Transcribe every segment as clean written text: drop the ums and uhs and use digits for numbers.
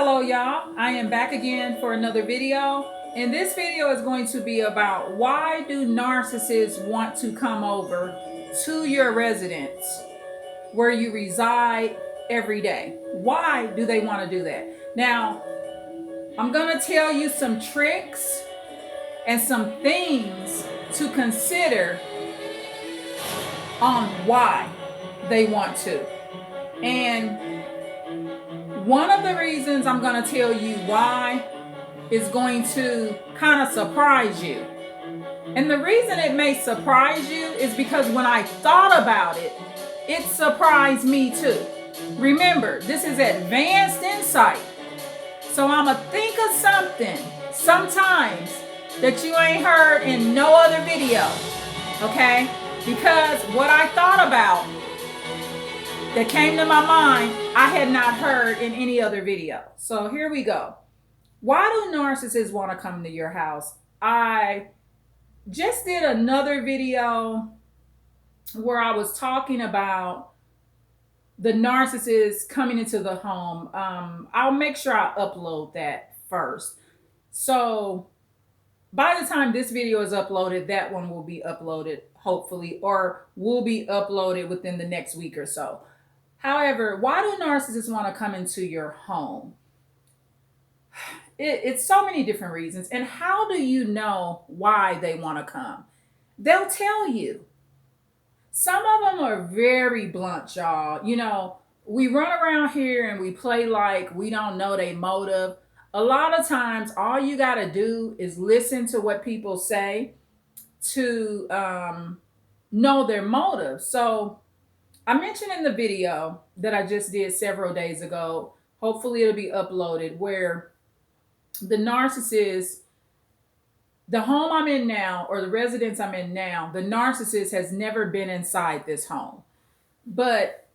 Hello y'all, I am back again for another video. And this video is going to be about why do narcissists want to come over to your residence where you reside every day? Why do they want to do that? Now, I'm going to tell you some tricks and some things to consider on why they want to. And one of the reasons I'm going to tell you why is going to kind of surprise you. And the reason it may surprise you is because when I thought about it, it surprised me too. Remember, this is advanced insight. So I'm going to think of something sometimes that you ain't heard in no other video. Okay? Because what I thought about that came to my mind, I had not heard in any other video. So here we go. Why do narcissists want to come to your house? I just did another video where I was talking about the narcissist coming into the home. I'll make sure I upload that first. So by the time this video is uploaded, that one will be uploaded, hopefully, or will be uploaded within the next week or so. However, why do narcissists want to come into your home? It's so many different reasons. And how do you know why they want to come? They'll tell you. Some of them are very blunt, y'all. You know, we run around here and we play like we don't know their motive. A lot of times, all you got to do is listen to what people say to know their motive. So I mentioned in the video that I just did several days ago, hopefully it'll be uploaded, where the narcissist, the home I'm in now, or the residence I'm in now, the narcissist has never been inside this home. But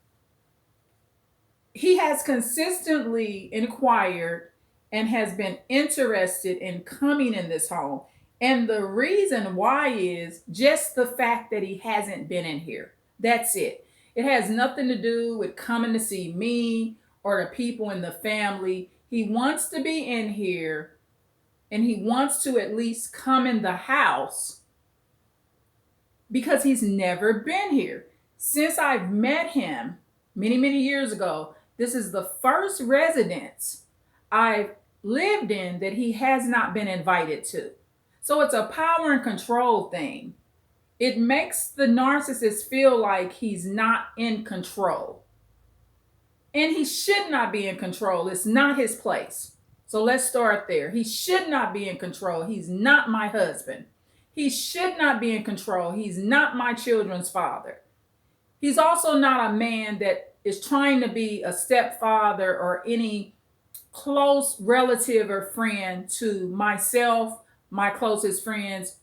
he has consistently inquired and has been interested in coming in this home. And the reason why is just the fact that he hasn't been in here. That's it. It has nothing to do with coming to see me or the people in the family. He wants to be in here and he wants to at least come in the house because he's never been here. Since I've met him many, many years ago, this is the first residence I've lived in that he has not been invited to. So it's a power and control thing. It makes the narcissist feel like he's not in control. And he should not be in control. It's not his place. So let's start there. He should not be in control. He's not my husband. He should not be in control. He's not my children's father. He's also not a man that is trying to be a stepfather or any close relative or friend to myself, my closest friends,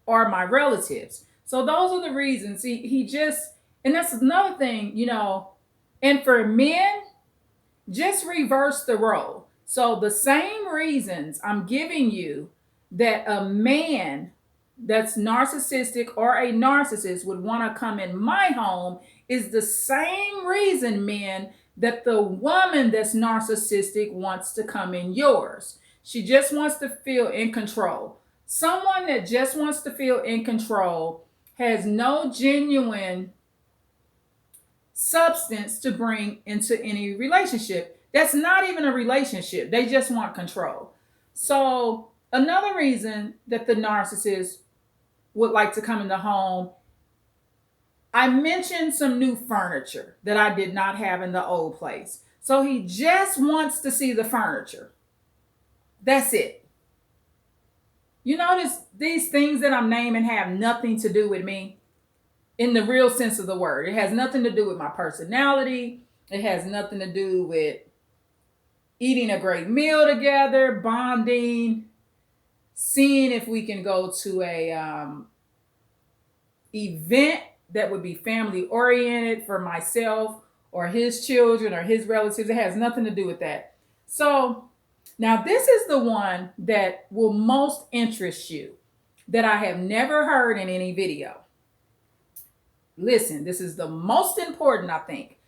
or my relatives. So those are the reasons he just, and that's another thing, you know, and for men, just reverse the role. So the same reasons I'm giving you that a man that's narcissistic or a narcissist would want to come in my home is the same reason, men, that the woman that's narcissistic wants to come in yours. She just wants to feel in control. Someone that just wants to feel in control has no genuine substance to bring into any relationship. That's not even a relationship. They just want control. So another reason that the narcissist would like to come in the home, I mentioned some new furniture that I did not have in the old place. So he just wants to see the furniture. That's it. You notice these things that I'm naming have nothing to do with me in the real sense of the word. It has nothing to do with my personality. It has nothing to do with eating a great meal together, bonding, seeing if we can go to a event that would be family oriented for myself or his children or his relatives. It has nothing to do with that. So now this is the one that will most interest you, that I have never heard in any video. Listen, this is the most important, I think,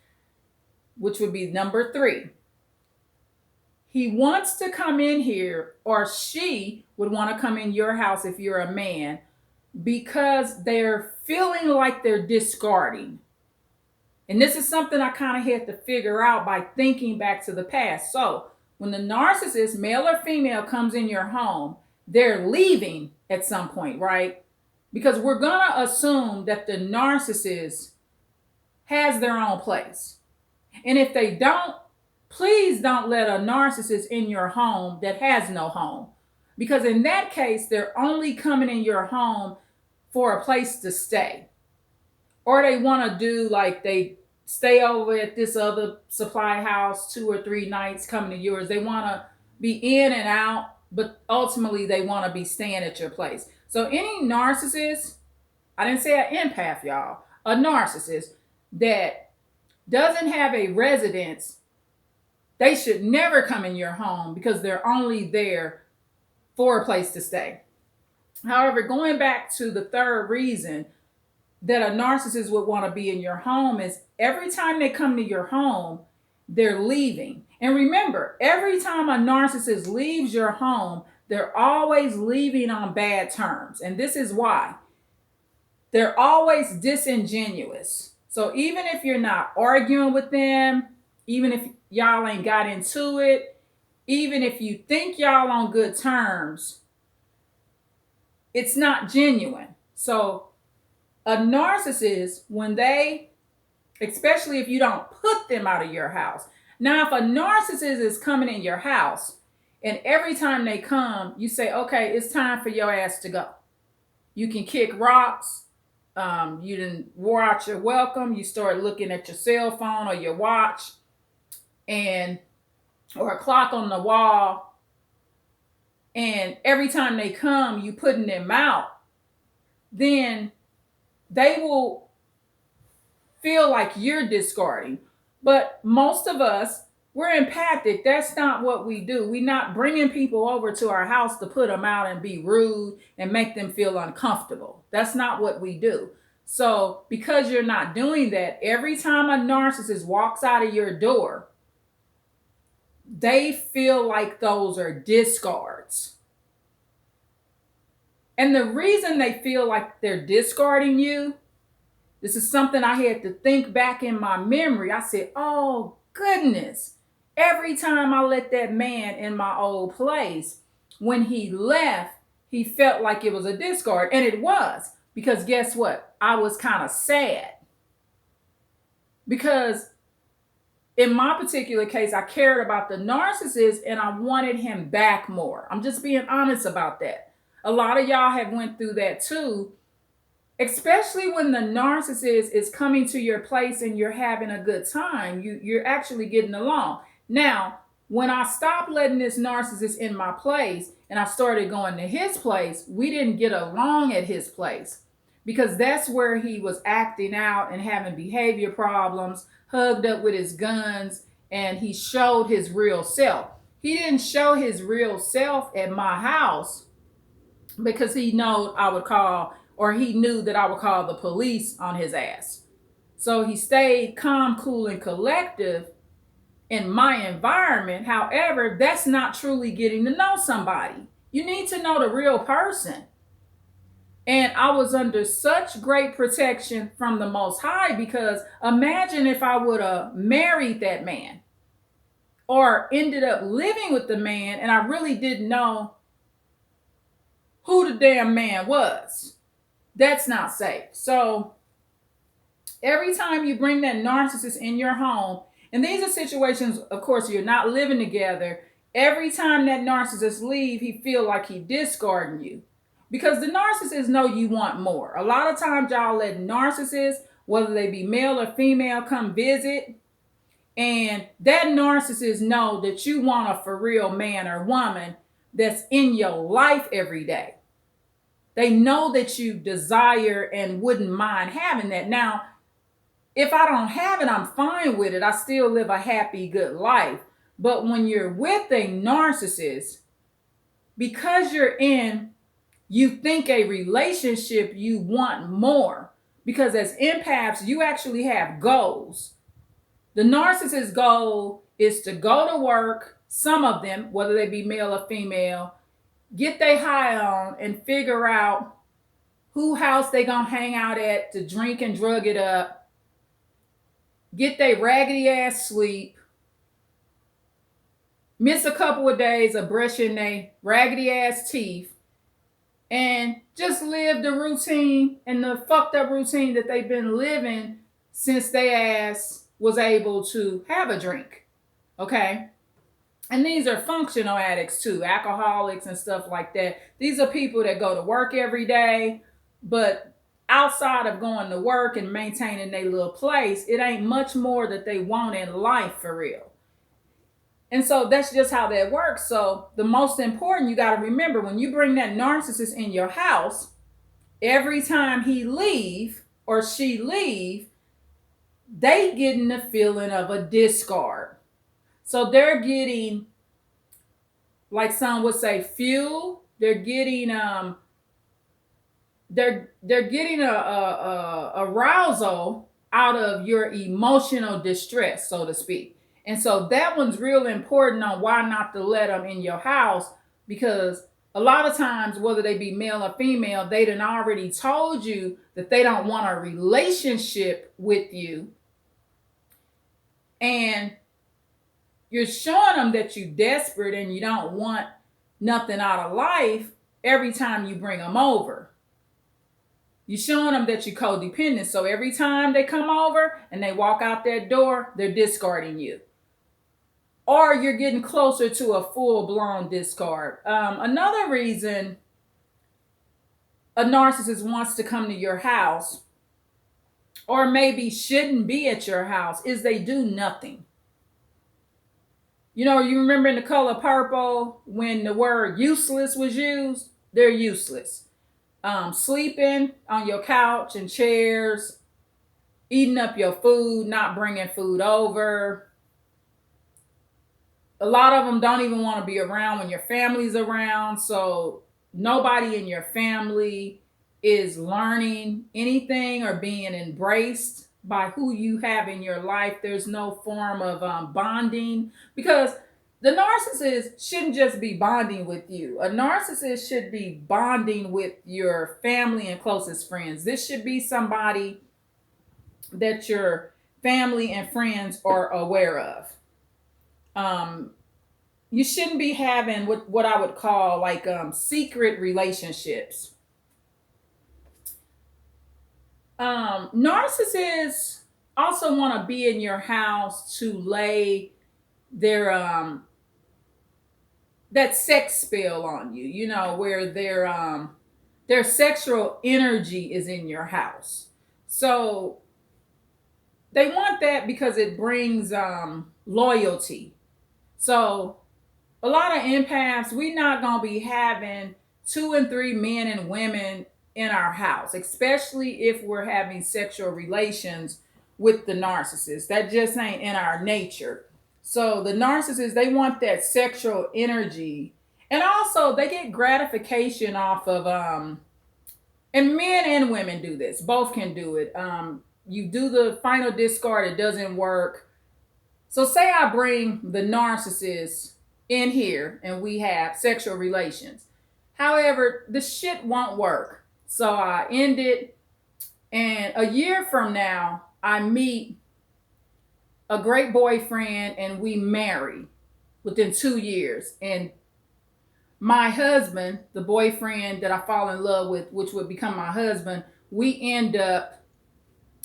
which would be number 3. He wants to come in here, or she would want to come in your house if you're a man, because they're feeling like they're discarding. And this is something I kind of had to figure out by thinking back to the past. So, when the narcissist, male or female, comes in your home, they're leaving at some point, right? Because we're going to assume that the narcissist has their own place. And if they don't, please don't let a narcissist in your home that has no home. Because in that case, they're only coming in your home for a place to stay. Or they want to do like they stay over at this other supply house 2 or 3 nights, coming to yours. They want to be in and out, but ultimately they want to be staying at your place. So any narcissist, I didn't say an empath, y'all, a narcissist that doesn't have a residence, they should never come in your home because they're only there for a place to stay. However, going back to the third reason that a narcissist would want to be in your home is every time they come to your home, they're leaving. And remember, every time a narcissist leaves your home, they're always leaving on bad terms. And this is why. They're always disingenuous. So even if you're not arguing with them, even if y'all ain't got into it, even if you think y'all on good terms, it's not genuine. So a narcissist, when they, especially if you don't put them out of your house. Now, if a narcissist is coming in your house and every time they come, you say, okay, it's time for your ass to go. You can kick rocks. You didn't wore out your welcome. You start looking at your cell phone or your watch or a clock on the wall. And every time they come, you putting them out. Then they will feel like you're discarding. But most of us, we're empathic. That's not what we do. We're not bringing people over to our house to put them out and be rude and make them feel uncomfortable. That's not what we do. So because you're not doing that, every time a narcissist walks out of your door, they feel like those are discards. And the reason they feel like they're discarding you, this is something I had to think back in my memory. I said, oh, goodness. Every time I let that man in my old place, when he left, he felt like it was a discard. And it was. Because guess what? I was kind of sad. Because in my particular case, I cared about the narcissist and I wanted him back more. I'm just being honest about that. A lot of y'all have went through that too, especially when the narcissist is coming to your place and you're having a good time. You're actually getting along. Now, when I stopped letting this narcissist in my place and I started going to his place, we didn't get along at his place because that's where he was acting out and having behavior problems, hugged up with his guns, and he showed his real self. He didn't show his real self at my house because he knew that I would call the police on his ass. So he stayed calm, cool, and collective in my environment. However, that's not truly getting to know somebody. You need to know the real person. And I was under such great protection from the Most High because imagine if I would have married that man or ended up living with the man and I really didn't know who the damn man was. That's not safe. So every time you bring that narcissist in your home, and these are situations, of course, you're not living together. Every time that narcissist leave, he feel like he discarding you. Because the narcissists know you want more. A lot of times y'all let narcissists, whether they be male or female, come visit. And that narcissist know that you want a for real man or woman that's in your life every day. They know that you desire and wouldn't mind having that. Now, if I don't have it, I'm fine with it. I still live a happy, good life. But when you're with a narcissist, because you think a relationship, you want more. Because as empaths, you actually have goals. The narcissist's goal is to go to work, some of them, whether they be male or female, get they high on and figure out who house they gonna hang out at to drink and drug it up, get they raggedy ass sleep, miss a couple of days of brushing their raggedy ass teeth, and just live the routine and the fucked up routine that they've been living since they ass was able to have a drink. Okay? And these are functional addicts too, alcoholics and stuff like that. These are people that go to work every day, but outside of going to work and maintaining their little place, it ain't much more that they want in life for real. And so that's just how that works. So the most important, you got to remember, when you bring that narcissist in your house, every time he leave or she leave, they getting the feeling of a discard. So they're getting, like some would say, fuel. They're getting they're getting a arousal out of your emotional distress, so to speak. And so that one's real important on why not to let them in your house, because a lot of times, whether they be male or female, they done already told you that they don't want a relationship with you. And you're showing them that you're desperate and you don't want nothing out of life every time you bring them over. You're showing them that you're codependent. So every time they come over and they walk out that door, they're discarding you. Or you're getting closer to a full-blown discard. Another reason a narcissist wants to come to your house, or maybe shouldn't be at your house, is they do nothing. You know, you remember in The Color Purple when the word useless was used? They're useless. Sleeping on your couch and chairs, eating up your food, not bringing food over. A lot of them don't even want to be around when your family's around. So nobody in your family is learning anything or being embraced by who you have in your life. There's no form of bonding, because the narcissist shouldn't just be bonding with you. A narcissist should be bonding with your family and closest friends. This should be somebody that your family and friends are aware of. You shouldn't be having what I would call like secret relationships. Narcissists also want to be in your house to lay their that sex spell on you. You know, where their sexual energy is in your house. So they want that because it brings loyalty. So a lot of empaths, we're not going to be having 2 and 3 men and women in our house, especially if we're having sexual relations with the narcissist. That just ain't in our nature. So the narcissists, they want that sexual energy. And also they get gratification off of, and men and women do this. Both can do it. You do the final discard, it doesn't work. So say I bring the narcissist in here and we have sexual relations. However, the shit won't work. So I end it, and a year from now, I meet a great boyfriend and we marry within 2 years. And my husband, the boyfriend that I fall in love with, which would become my husband, we end up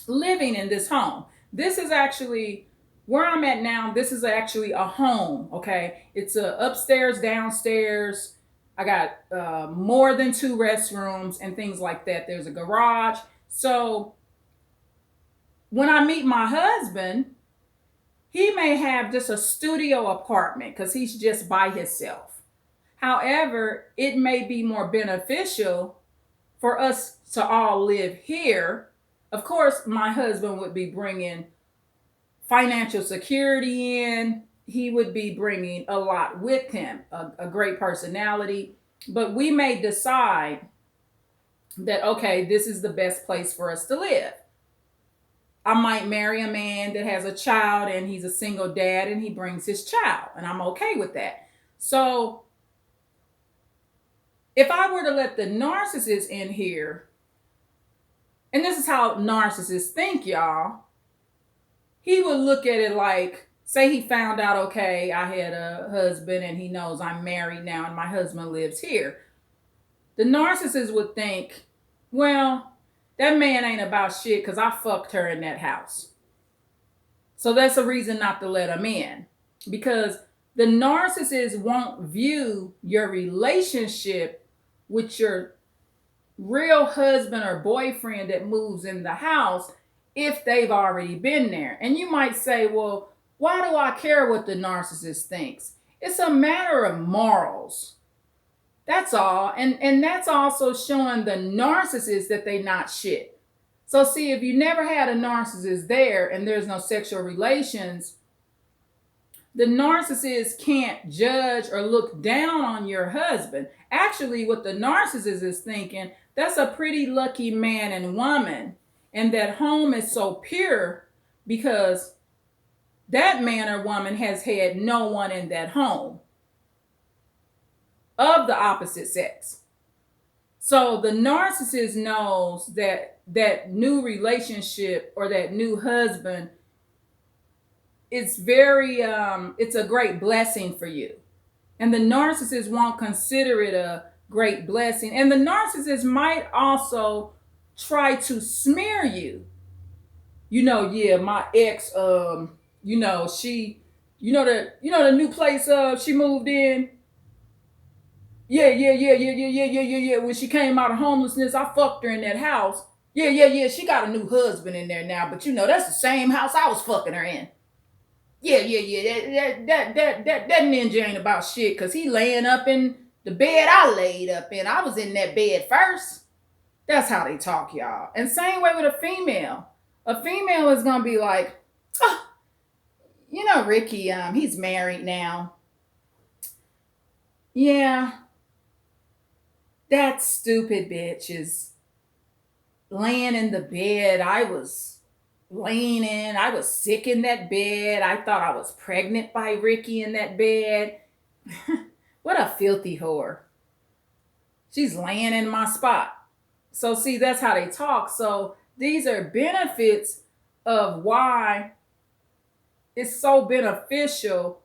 living in this home. This is actually where I'm at now. This is actually a home, okay? It's a upstairs, downstairs. I got more than 2 restrooms and things like that. There's a garage. So when I meet my husband, he may have just a studio apartment because he's just by himself. However, it may be more beneficial for us to all live here. Of course, my husband would be bringing financial security in. He would be bringing a lot with him, a great personality. But we may decide that, okay, this is the best place for us to live. I might marry a man that has a child and he's a single dad and he brings his child, and I'm okay with that. So if I were to let the narcissist in here, and this is how narcissists think, y'all, he would look at it like, say he found out, okay, I had a husband and he knows I'm married now and my husband lives here. The narcissist would think, well, that man ain't about shit because I fucked her in that house. So that's a reason not to let him in. Because the narcissist won't view your relationship with your real husband or boyfriend that moves in the house if they've already been there. And you might say, well, why do I care what the narcissist thinks? It's a matter of morals. That's all. And that's also showing the narcissist that they not shit. So see, if you never had a narcissist there and there's no sexual relations, the narcissist can't judge or look down on your husband. Actually, what the narcissist is thinking, that's a pretty lucky man and woman. And that home is so pure because that man or woman has had no one in that home of the opposite sex. So the narcissist knows that that new relationship or that new husband, it's very it's a great blessing for you. And the narcissist won't consider it a great blessing. And the narcissist might also try to smear you. Yeah, my ex, she, the new place she moved in. Yeah. When she came out of homelessness, I fucked her in that house. Yeah. She got a new husband in there now, but that's the same house I was fucking her in. Yeah. That ninja ain't about shit because he laying up in the bed I laid up in. I was in that bed first. That's how they talk, y'all. And same way with a female. A female is gonna be like, oh, Ricky, he's married now. Yeah, that stupid bitch is laying in the bed. I was leaning. I was sick in that bed. I thought I was pregnant by Ricky in that bed. What a filthy whore. She's laying in my spot. So see, that's how they talk. So these are benefits of why it's so beneficial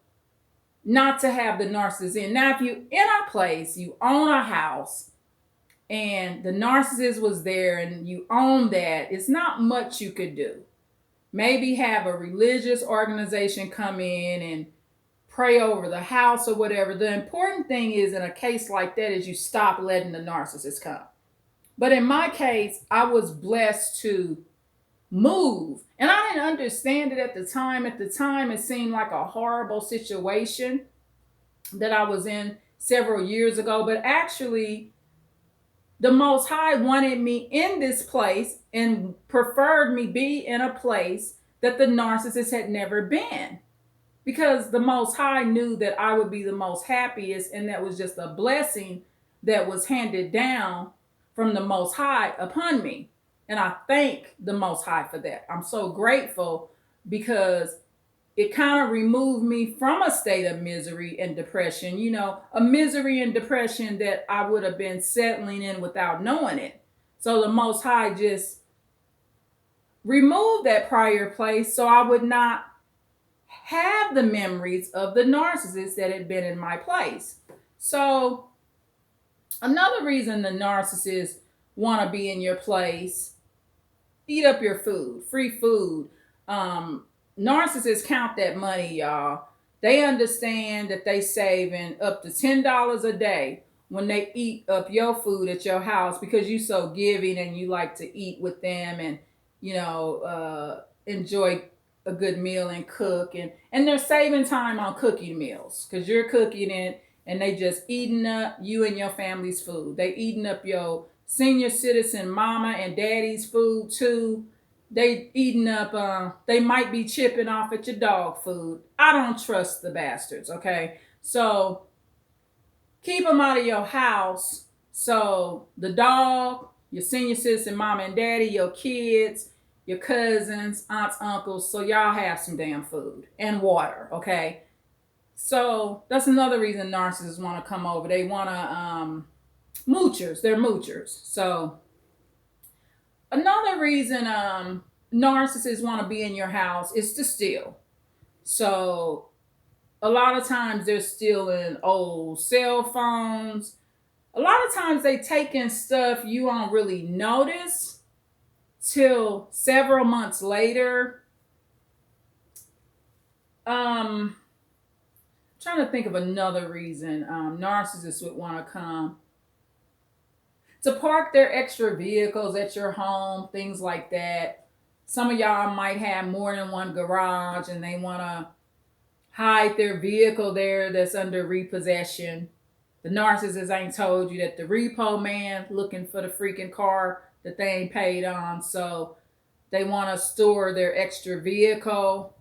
not to have the narcissist in. Now, if you in a place, you own a house, and the narcissist was there and you own that, it's not much you could do. Maybe have a religious organization come in and pray over the house or whatever. The important thing is in a case like that is you stop letting the narcissist come. But in my case, I was blessed to move. And I didn't understand it at the time. At the time, it seemed like a horrible situation that I was in several years ago. But actually, the Most High wanted me in this place and preferred me be in a place that the narcissist had never been. Because the Most High knew that I would be the most happiest, and that was just a blessing that was handed down from the Most High upon me. And I thank the Most High for that. I'm so grateful because it kind of removed me from a state of misery and depression, a misery and depression that I would have been settling in without knowing it. So the Most High just removed that prior place so I would not have the memories of the narcissist that had been in my place. So another reason the narcissists want to be in your place, eat up your food, free food. Narcissists count that money, y'all. They understand that they saving up to $10 a day when they eat up your food at your house because you so giving and you like to eat with them and, enjoy a good meal and cook. And they're saving time on cooking meals because you're cooking it and they just eating up you and your family's food. They eating up your senior citizen mama and daddy's food too. They eating up, they might be chipping off at your dog food. I don't trust the bastards, okay? So keep them out of your house. So the dog, your senior citizen mama and daddy, your kids, your cousins, aunts, uncles, so y'all have some damn food and water, okay? So that's another reason narcissists want to come over. They want to moochers. They're moochers. So another reason narcissists want to be in your house is to steal. So a lot of times they're stealing old cell phones. A lot of times they take in stuff you don't really notice till several months later. Trying to think of another reason narcissists would want to come to park their extra vehicles at your home, things like that. Some of y'all might have more than one garage and they want to hide their vehicle there that's under repossession. The narcissist ain't told you that the repo man looking for the freaking car that they ain't paid on. So they want to store their extra vehicle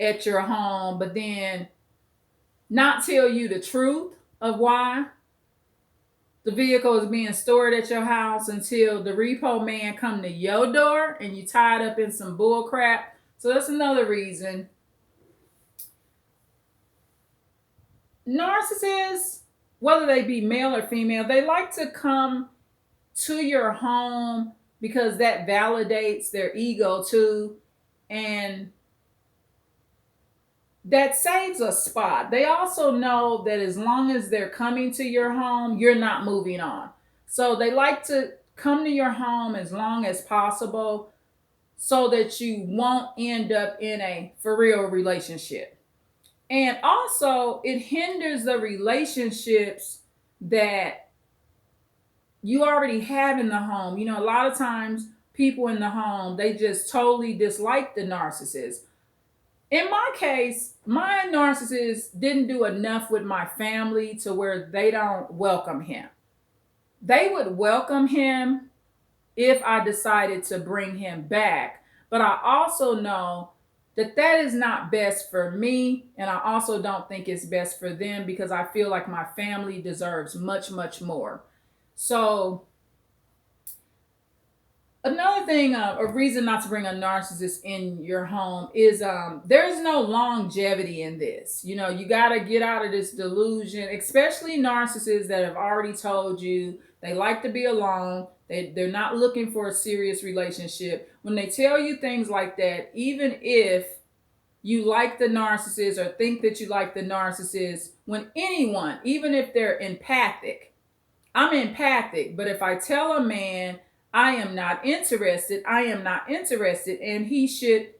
at your home, but then not tell you the truth of why the vehicle is being stored at your house until the repo man come to your door and you tied up in some bull crap. So that's another reason. Narcissists, whether they be male or female, they like to come to your home because that validates their ego too. And that saves a spot. They also know that as long as they're coming to your home, you're not moving on. So they like to come to your home as long as possible so that you won't end up in a for real relationship. And also, it hinders the relationships that you already have in the home. You know, a lot of times people in the home, they just totally dislike the narcissist. In my case, my narcissist didn't do enough with my family to where they don't welcome him. They would welcome him if I decided to bring him back. But I also know that that is not best for me. And I also don't think it's best for them because I feel like my family deserves much, much more. So another thing, a reason not to bring a narcissist in your home is there's no longevity in this. You know, you got to get out of this delusion, especially narcissists that have already told you they like to be alone. They're not looking for a serious relationship. When they tell you things like that, even if you like the narcissist or think that you like the narcissist, when anyone, even if they're empathic, I'm empathic, but if I tell a man I am not interested, I am not interested, and he should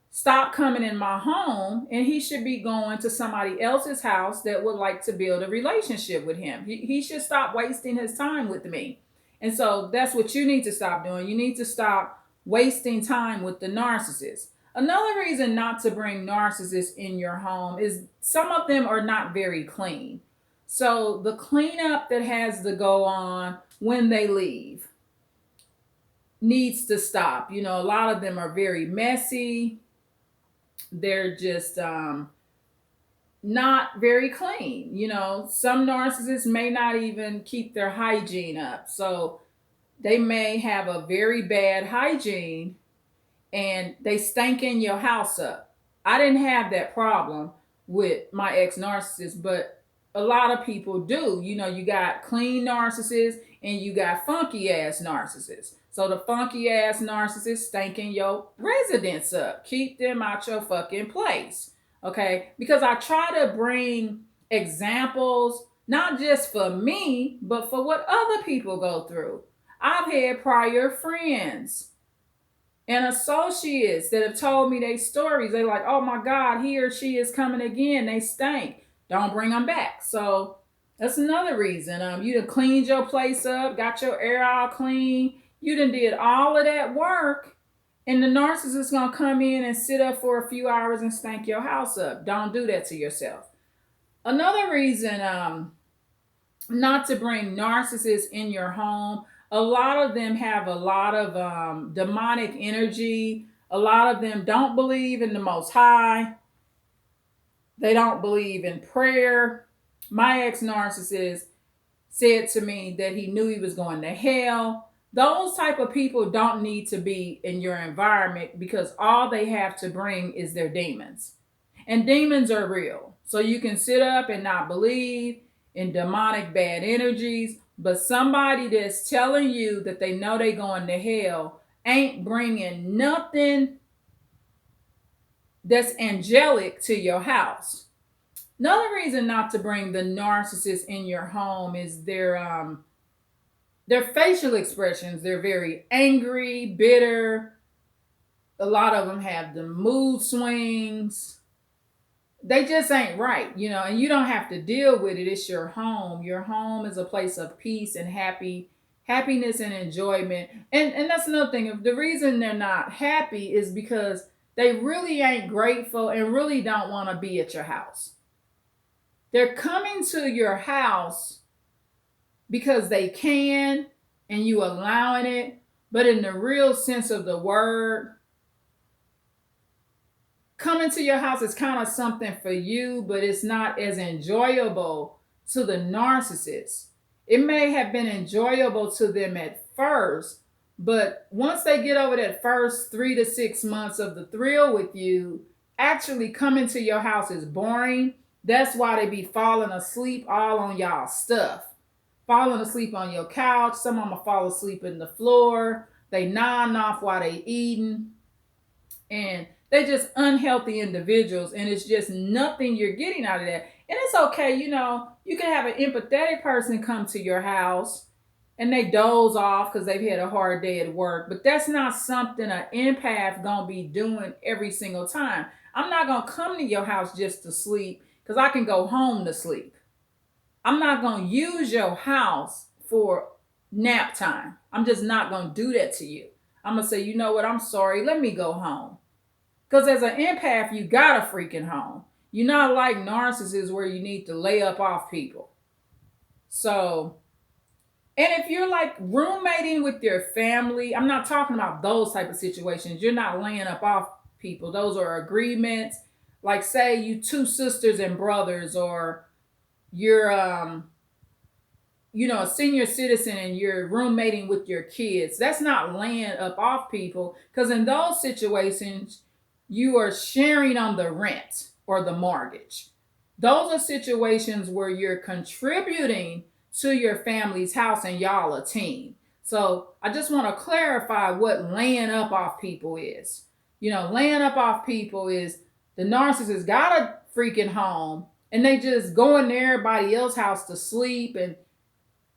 stop coming in my home and he should be going to somebody else's house that would like to build a relationship with him. He should stop wasting his time with me. And so that's what you need to stop doing. You need to stop wasting time with the narcissist. Another reason not to bring narcissists in your home is some of them are not very clean. So the cleanup that has to go on when they leave needs to stop. You know, a lot of them are very messy. They're just not very clean. You know, some narcissists may not even keep their hygiene up. So they may have a very bad hygiene and they stank in your house up. I didn't have that problem with my ex narcissist, but a lot of people do. You know, you got clean narcissists and you got funky ass narcissists. So the funky ass narcissists stanking your residence up. Keep them out your fucking place. Okay? Because I try to bring examples, not just for me, but for what other people go through. I've had prior friends and associates that have told me their stories. They like, oh my God, he or she is coming again. They stink. Don't bring them back. So that's another reason. You done cleaned your place up, got your air all clean. You done did all of that work, and the narcissist is gonna come in and sit up for a few hours and stank your house up. Don't do that to yourself. Another reason not to bring narcissists in your home. A lot of them have a lot of demonic energy. A lot of them don't believe in the Most High. They don't believe in prayer. My ex-narcissist said to me that he knew he was going to hell Those type of people don't need to be in your environment because all they have to bring is their demons. And demons are real. So you can sit up and not believe in demonic bad energies, but somebody that's telling you that they know they going to hell ain't bringing nothing that's angelic to your house. Another reason not to bring the narcissist in your home is their facial expressions. They're very angry, bitter. A lot of them have the mood swings. They just ain't right, and you don't have to deal with it. It's your home. Your home is a place of peace and happiness and enjoyment. And that's another thing. The reason they're not happy is because they really ain't grateful and really don't want to be at your house. They're coming to your house because they can and you allowing it, but in the real sense of the word, coming to your house is kind of something for you, but it's not as enjoyable to the narcissist. It may have been enjoyable to them at first, but once they get over that first 3 to 6 months of the thrill with you, actually coming to your house is boring. That's why they be falling asleep all on y'all stuff. Falling asleep on your couch. Some of them fall asleep in the floor. They nodding off while they eating. And they're just unhealthy individuals. And it's just nothing you're getting out of that. And it's okay, you can have an empathetic person come to your house and they doze off because they've had a hard day at work. But that's not something an empath gonna be doing every single time. I'm not gonna come to your house just to sleep because I can go home to sleep. I'm not going to use your house for nap time. I'm just not going to do that to you. I'm going to say, you know what? I'm sorry. Let me go home. Because as an empath, you got a freaking home. You're not like narcissists where you need to lay up off people. So, and if you're like roommating with your family, I'm not talking about those type of situations. You're not laying up off people. Those are agreements. Like say you two sisters and brothers, or you're a senior citizen and you're roommating with your kids. That's not laying up off people, because in those situations you are sharing on the rent or the mortgage. Those are situations where you're contributing to your family's house and y'all a team. So I just want to clarify what laying up off people is. Laying up off people is the narcissist got a freaking home and they just go in everybody else's house to sleep and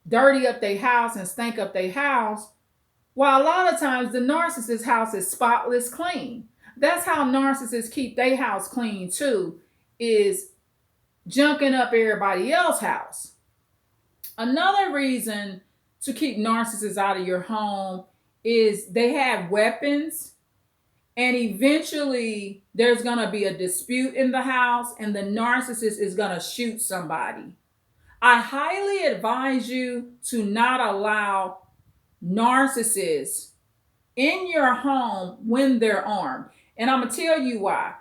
dirty up their house and stink up their house. While a lot of times the narcissist's house is spotless clean. That's how narcissists keep their house clean too, is junking up everybody else's house. Another reason to keep narcissists out of your home is they have weapons. And eventually there's going to be a dispute in the house and the narcissist is going to shoot somebody. I highly advise you to not allow narcissists in your home when they're armed. And I'm going to tell you why.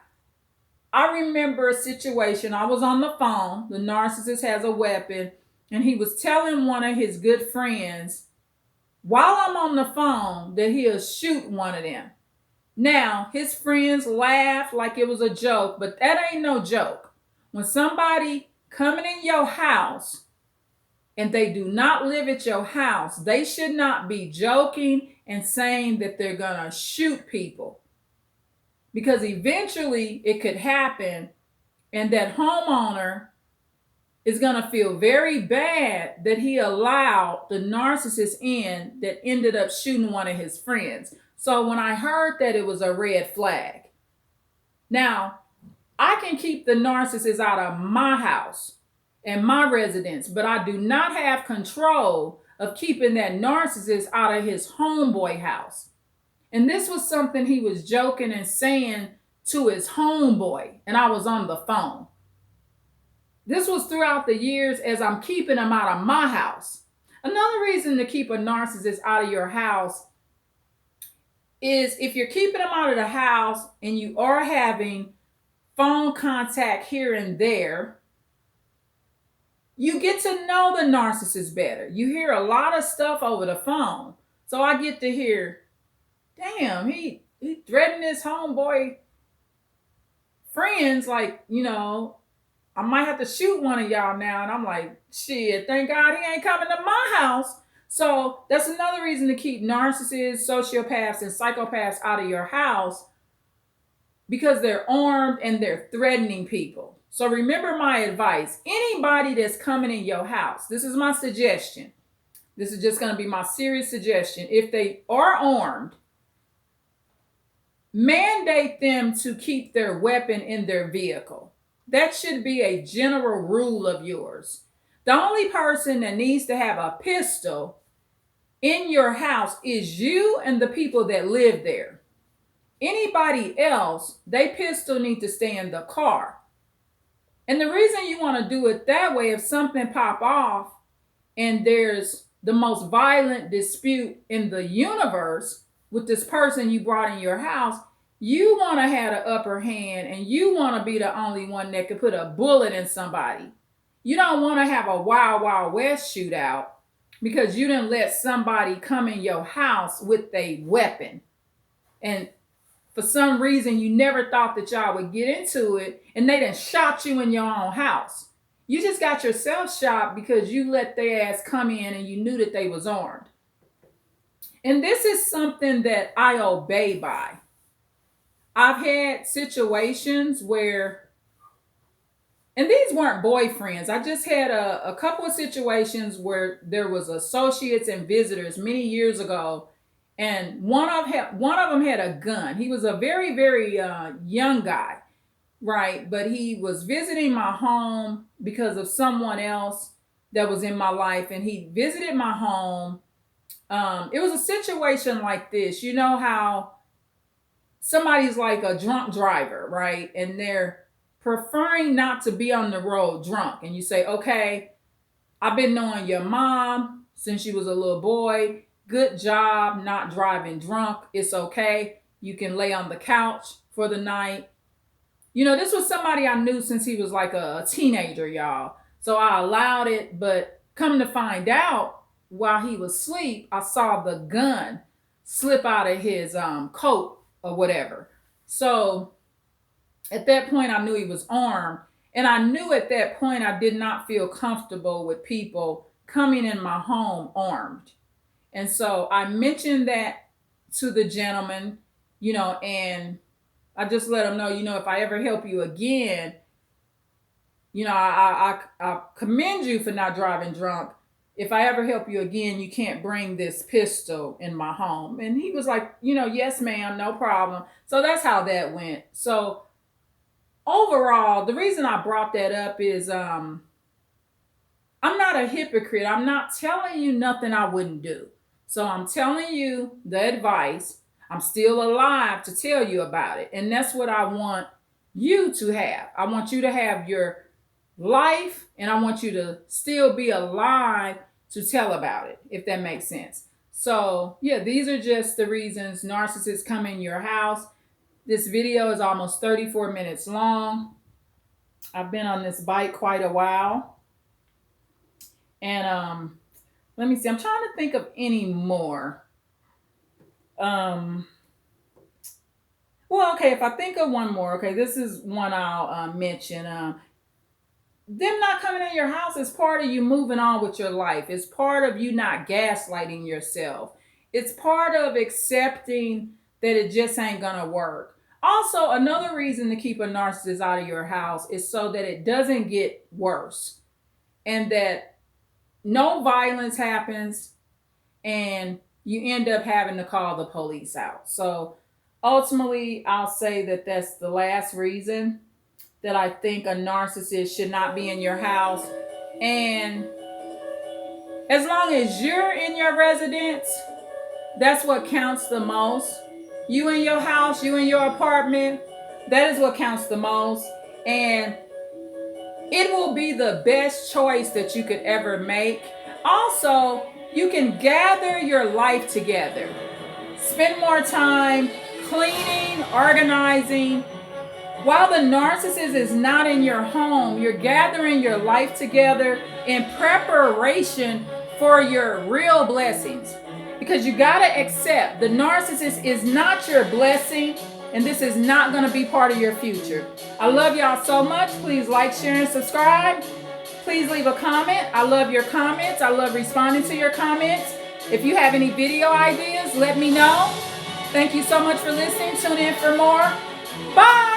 I remember a situation. I was on the phone. The narcissist has a weapon and he was telling one of his good friends while I'm on the phone that he'll shoot one of them. Now, his friends laughed like it was a joke, but that ain't no joke. When somebody coming in your house and they do not live at your house, they should not be joking and saying that they're going to shoot people. Because eventually it could happen and that homeowner is going to feel very bad that he allowed the narcissist in that ended up shooting one of his friends. So when I heard that, it was a red flag. Now, I can keep the narcissist out of my house and my residence, but I do not have control of keeping that narcissist out of his homeboy house. And this was something he was joking and saying to his homeboy, and I was on the phone. This was throughout the years as I'm keeping him out of my house. Another reason to keep a narcissist out of your house is if you're keeping them out of the house and you are having phone contact here and there, you get to know the narcissist better. You hear a lot of stuff over the phone. So I get to hear, damn, he threatened his homeboy friends, like, I might have to shoot one of y'all now. And I'm like, shit, thank God he ain't coming to my house. So that's another reason to keep narcissists, sociopaths, and psychopaths out of your house, because they're armed and they're threatening people. So remember my advice. Anybody that's coming in your house, this is my suggestion. This is just going to be my serious suggestion. If they are armed, mandate them to keep their weapon in their vehicle. That should be a general rule of yours. The only person that needs to have a pistol in your house is you and the people that live there. Anybody else, they pistol need to stay in the car. And the reason you want to do it that way, if something pop off and there's the most violent dispute in the universe with this person you brought in your house, you want to have the upper hand and you want to be the only one that could put a bullet in somebody. You don't want to have a Wild Wild West shootout because you didn't let somebody come in your house with a weapon. And for some reason, you never thought that y'all would get into it, and they done shot you in your own house. You just got yourself shot because you let their ass come in and you knew that they was armed. And this is something that I obey by. I've had situations where, and these weren't boyfriends. I just had a couple of situations where there was associates and visitors many years ago, and one of them had a gun. He was a very, very young guy, right? But he was visiting my home because of someone else that was in my life, and he visited my home. It was a situation like this. You know how somebody's like a drunk driver, right? And they're preferring not to be on the road drunk. And you say, okay, I've been knowing your mom since she was a little boy. Good job not driving drunk. It's okay. You can lay on the couch for the night. This was somebody I knew since he was like a teenager, y'all. So I allowed it, but come to find out, while he was asleep, I saw the gun slip out of his coat or whatever. So at that point, I knew he was armed. And I knew at that point I did not feel comfortable with people coming in my home armed. And so I mentioned that to the gentleman, and I just let him know, if I ever help you again, I commend you for not driving drunk. If I ever help you again, you can't bring this pistol in my home. And he was like, yes, ma'am, no problem. So that's how that went. So overall, the reason I brought that up is I'm not a hypocrite. I'm not telling you nothing I wouldn't do. So I'm telling you the advice. I'm still alive to tell you about it. And that's what I want you to have. I want you to have your life, and I want you to still be alive to tell about it, if that makes sense. So yeah, these are just the reasons narcissists come in your house. This video is almost 34 minutes long. I've been on this bike quite a while. And let me see, I'm trying to think of any more. Well, okay, if I think of one more, okay, this is one I'll mention. Them not coming in your house is part of you moving on with your life. It's part of you not gaslighting yourself. It's part of accepting that it just ain't gonna work. Also, another reason to keep a narcissist out of your house is so that it doesn't get worse and that no violence happens and you end up having to call the police out. So ultimately, I'll say that that's the last reason that I think a narcissist should not be in your house. And as long as you're in your residence, that's what counts the most. You in your house, you in your apartment, that is what counts the most. And it will be the best choice that you could ever make. Also, you can gather your life together. Spend more time cleaning, organizing. While the narcissist is not in your home, you're gathering your life together in preparation for your real blessings. Because you got to accept the narcissist is not your blessing, and this is not going to be part of your future. I love y'all so much. Please like, share, and subscribe. Please leave a comment. I love your comments. I love responding to your comments. If you have any video ideas, let me know. Thank you so much for listening. Tune in for more. Bye.